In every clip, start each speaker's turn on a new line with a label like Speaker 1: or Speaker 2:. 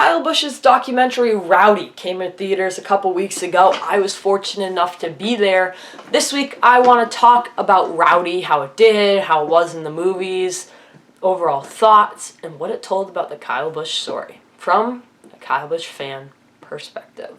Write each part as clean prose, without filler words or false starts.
Speaker 1: Kyle Busch's documentary Rowdy came in theaters a couple weeks ago. I was fortunate enough to be there. This week I want to talk about Rowdy, how it did, how it was in the movies, overall thoughts, and what it told about the Kyle Busch story from a Kyle Busch fan perspective.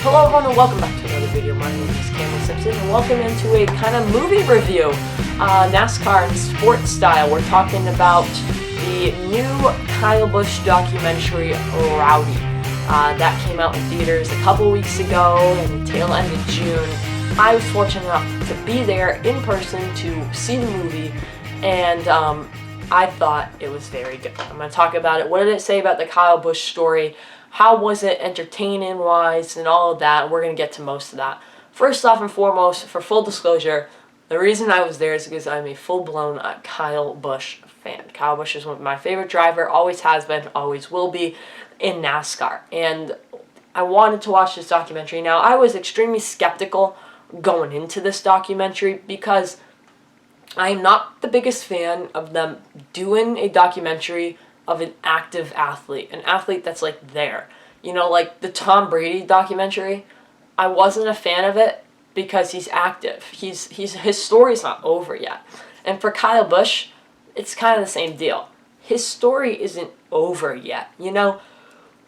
Speaker 1: Hello everyone and welcome back to another video. My name is Cameron Simpson and welcome into a kind of movie review, NASCAR and sports style. We're talking about the new Kyle Busch documentary Rowdy. That came out in theaters a couple weeks ago in the tail end of June. I was fortunate enough to be there in person to see the movie, and I thought it was very good. I'm going to talk about it. What did it say about the Kyle Busch story? How was it entertaining-wise and all of that? We're going to get to most of that. First off and foremost, for full disclosure, the reason I was there is because I'm a full-blown Kyle Busch fan. Kyle Busch is one of my favorite driver, always has been, always will be in NASCAR. And I wanted to watch this documentary. Now, I was extremely skeptical going into this documentary because I am not the biggest fan of them doing a documentary of an active athlete, an athlete that's like there. You know, like the Tom Brady documentary, I wasn't a fan of it because he's active. His story's not over yet. And for Kyle Busch, it's kind of the same deal. His story isn't over yet, you know?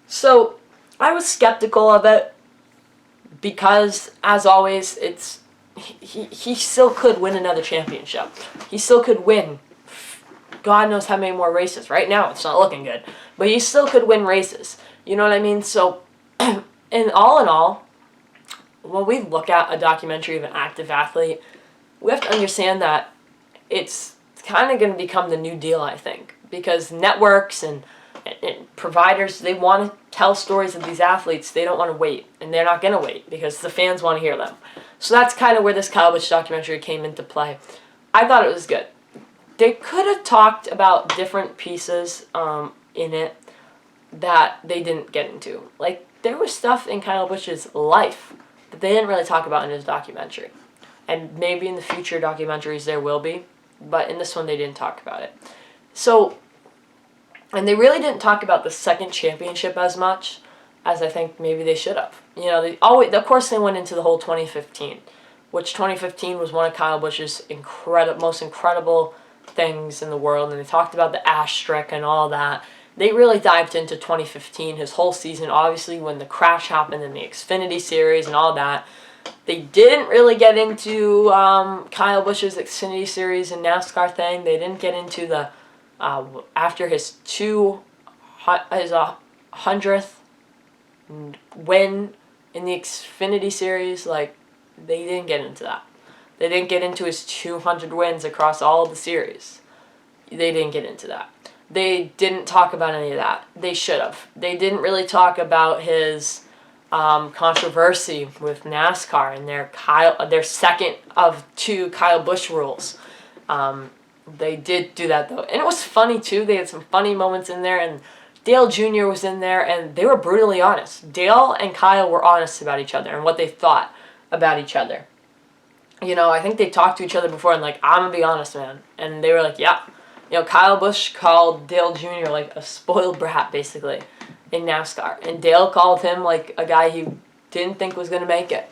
Speaker 1: So I was skeptical of it because, as always, he still could win another championship. He still could win God knows how many more races. Right now, it's not looking good. But he still could win races. You know what I mean? So, in all, when we look at a documentary of an active athlete, we have to understand that it's kind of going to become the new deal, I think. Because networks and providers, they want to tell stories of these athletes. They don't want to wait. And they're not going to wait because the fans want to hear them. So that's kind of where this Kyle Busch documentary came into play. I thought it was good. They could have talked about different pieces in it that they didn't get into. Like, there was stuff in Kyle Busch's life that they didn't really talk about in his documentary. And maybe in the future documentaries there will be, but in this one they didn't talk about it. So, and they really didn't talk about the second championship as much as I think maybe they should have. You know, of course they went into the whole 2015, which 2015 was one of Kyle Busch's most incredible things in the world, and they talked about the asterisk and all that. They really dived into 2015, his whole season, obviously when the crash happened in the Xfinity Series and all that. They didn't really get into Kyle Busch's Xfinity Series and NASCAR thing. They didn't get into the after his 100th win in the Xfinity Series. Like, they didn't get into that. They didn't get into his 200 wins across all of the series. They didn't get into that. They didn't talk about any of that. They should have. They didn't really talk about his controversy with NASCAR and their second of two Kyle Busch rules. They did do that, though. And it was funny, too. They had some funny moments in there, and Dale Jr. was in there, and they were brutally honest. Dale and Kyle were honest about each other and what they thought about each other. You know, I think they talked to each other before and like, I'm going to be honest, man. And they were like, yeah. You know, Kyle Busch called Dale Jr. like a spoiled brat, basically, in NASCAR. And Dale called him like a guy he didn't think was going to make it.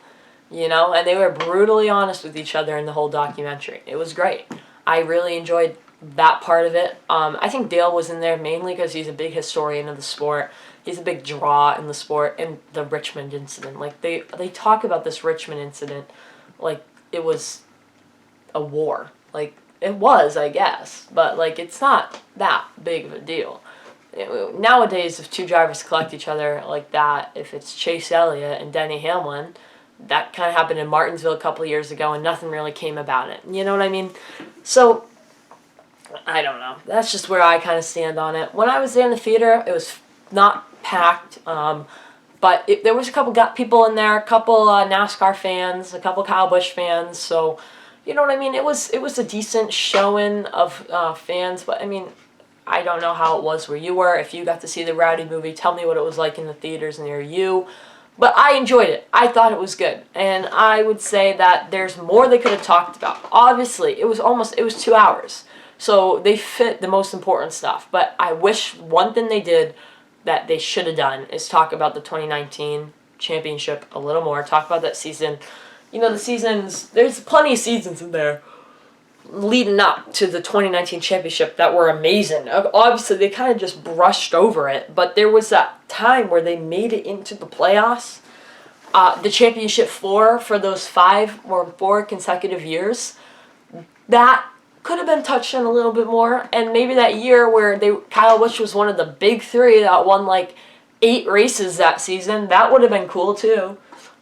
Speaker 1: You know, and they were brutally honest with each other in the whole documentary. It was great. I really enjoyed that part of it. I think Dale was in there mainly because he's a big historian of the sport. He's a big draw in the sport, and the Richmond incident. Like, they talk about this Richmond incident like it was a war. Like, it was, I guess, but like it's not that big of a deal. Nowadays, if two drivers collect each other like that, if it's Chase Elliott and Denny Hamlin, that kind of happened in Martinsville a couple of years ago, and nothing really came about it. You know what I mean? So, I don't know. That's just where I kind of stand on it. When I was there in the theater, it was not packed, but there was a couple people in there, a couple NASCAR fans, a couple Kyle Busch fans, so, you know what I mean? It was a decent showing of fans, but I mean, I don't know how it was where you were. If you got to see the Rowdy movie, tell me what it was like in the theaters near you. But I enjoyed it. I thought it was good. And I would say that there's more they could have talked about. Obviously, it was 2 hours. So they fit the most important stuff. But I wish one thing they did that they should have done is talk about the 2019 championship a little more. Talk about that season. You know, the seasons, there's plenty of seasons in there leading up to the 2019 championship that were amazing. Obviously, they kind of just brushed over it, but there was that time where they made it into the playoffs. The championship for those 5 or 4 consecutive years, that could have been touched on a little bit more. And maybe that year where Kyle Busch was one of the big 3 that won like 8 races that season, that would have been cool too.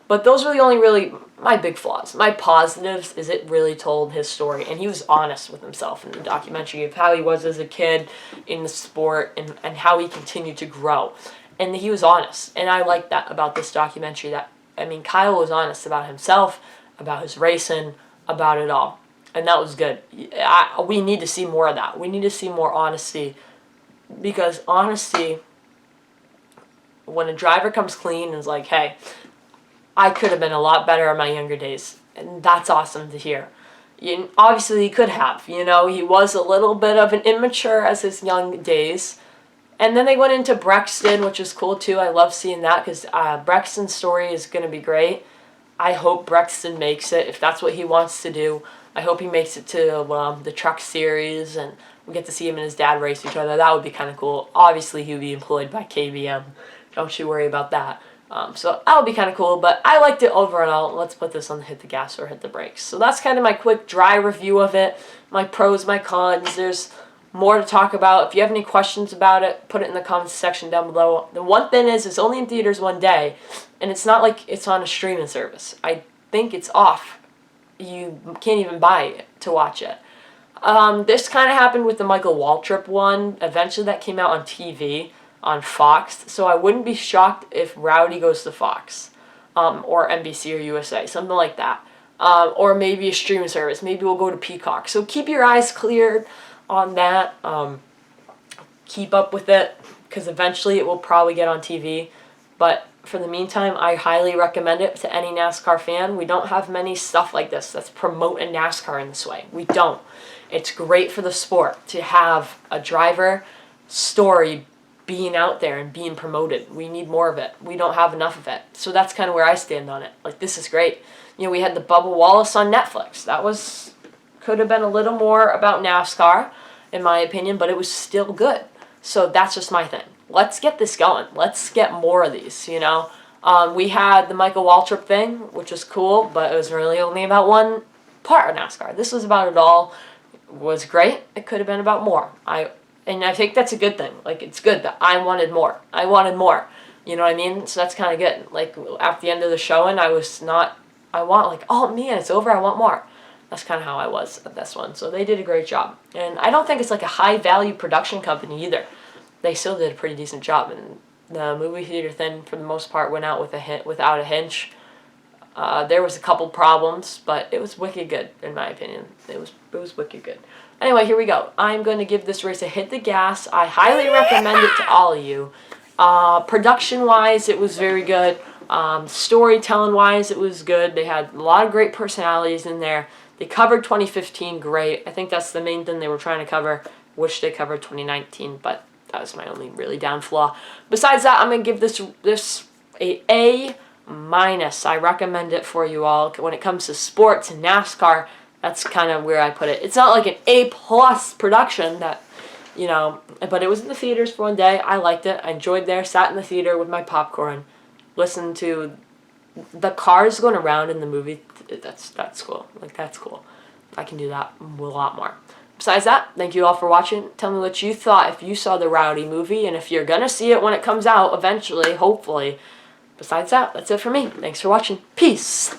Speaker 1: But those were the only really my big flaws. My positives is it really told his story, and he was honest with himself in the documentary of how he was as a kid in the sport and how he continued to grow. And he was honest, and I like that about this documentary. That, I mean, Kyle was honest about himself, about his racing, about it all, and that was good. We need to see more of that. We need to see more honesty, because honesty, when a driver comes clean and is like, hey, I could have been a lot better in my younger days. And that's awesome to hear. Obviously, he could have. You know, he was a little bit of an immature as his young days. And then they went into Brexton, which is cool too. I love seeing that because Brexton's story is going to be great. I hope Brexton makes it, if that's what he wants to do. I hope he makes it to the Truck Series and we get to see him and his dad race each other. That would be kind of cool. Obviously, he would be employed by KBM. Don't you worry about that. So that would be kind of cool, but I liked it overall. Let's put this on the hit the gas or hit the brakes. So that's kind of my quick dry review of it, my pros, my cons. There's more to talk about. If you have any questions about it, put it in the comments section down below. The one thing is, it's only in theaters one day, and it's not like it's on a streaming service. I think it's off. You can't even buy it to watch it. This kind of happened with the Michael Waltrip one. Eventually that came out on TV. On Fox, so I wouldn't be shocked if Rowdy goes to Fox, or NBC or USA, something like that, or maybe a streaming service. Maybe we'll go to Peacock. So keep your eyes cleared on that. Keep up with it, because eventually it will probably get on TV. But for the meantime, I highly recommend it to any NASCAR fan. We don't have many stuff like this that's promoting NASCAR in this way. We don't. It's great for the sport to have a driver story being out there and being promoted. We need more of it. We don't have enough of it. So that's kind of where I stand on it. Like, this is great. You know, we had the Bubba Wallace on Netflix. That could have been a little more about NASCAR, in my opinion, but it was still good. So that's just my thing. Let's get this going. Let's get more of these, you know. We had the Michael Waltrip thing, which was cool, but it was really only about one part of NASCAR. This was about it all. It was great. It could have been about more. And I think that's a good thing. Like, it's good that I wanted more. I wanted more. You know what I mean? So that's kind of good. Like, at the end of the showing, I want, like, oh, man, it's over. I want more. That's kind of how I was at this one. So they did a great job. And I don't think it's like a high-value production company either. They still did a pretty decent job. And the movie theater thing, for the most part, went out without a hitch. There was a couple problems, but it was wicked good, in my opinion. It was wicked good. Anyway, here we go. I'm going to give this race a hit the gas. I highly recommend it to all of you. Production-wise, it was very good. Storytelling-wise, it was good. They had a lot of great personalities in there. They covered 2015 great. I think that's the main thing they were trying to cover. Wish they covered 2019, but that was my only really down flaw. Besides that, I'm going to give this a A-. I recommend it for you all. When it comes to sports and NASCAR, that's kind of where I put it. It's not like an A+ production that, you know, but it was in the theaters for one day. I liked it. I enjoyed there, sat in the theater with my popcorn, listened to the cars going around in the movie, that's cool. Like, that's cool. I can do that a lot more. Besides that, thank you all for watching. Tell me what you thought if you saw the Rowdy movie, and if you're gonna see it when it comes out eventually, hopefully. Besides that, that's it for me. Thanks for watching. Peace!